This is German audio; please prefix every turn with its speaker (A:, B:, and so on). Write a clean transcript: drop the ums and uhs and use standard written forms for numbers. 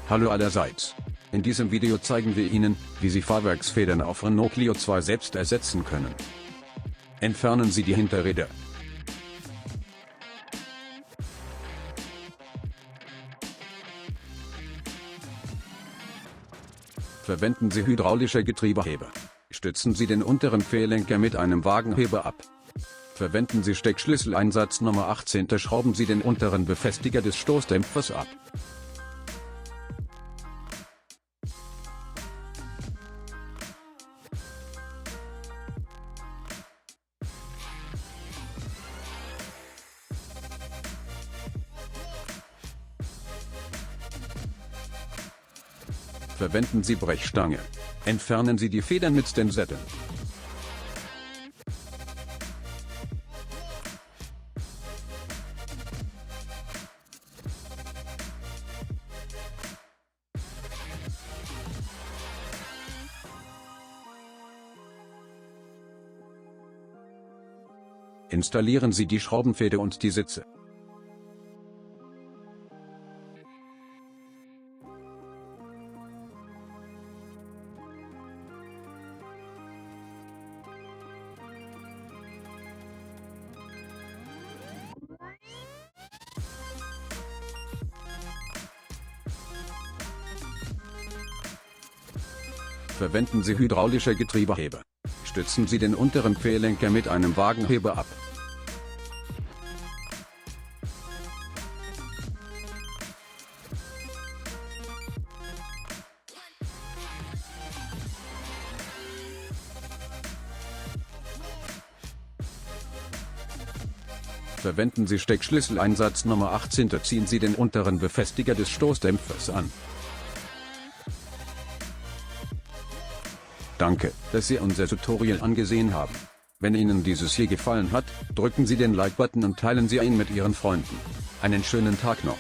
A: Hallo allerseits. In diesem Video zeigen wir Ihnen, wie Sie Fahrwerksfedern auf Renault Clio 2 selbst ersetzen können. Entfernen Sie die Hinterräder. Verwenden Sie hydraulische Getriebeheber. Stützen Sie den unteren Querlenker mit einem Wagenheber ab. Verwenden Sie Steckschlüsseleinsatz Nummer 18. Schrauben Sie den unteren Befestiger des Stoßdämpfers ab. Verwenden Sie Brechstange. Entfernen Sie die Federn mit Stensätteln. Installieren Sie die Schraubenfeder und die Sitze. Verwenden Sie hydraulische Getriebeheber. Stützen Sie den unteren Querlenker mit einem Wagenheber ab. Verwenden Sie Steckschlüsseleinsatz Nummer 18. Ziehen Sie den unteren Befestiger des Stoßdämpfers an. Danke, dass Sie unser Tutorial angesehen haben. Wenn Ihnen dieses hier gefallen hat, drücken Sie den Like-Button und teilen Sie ihn mit Ihren Freunden. Einen schönen Tag noch.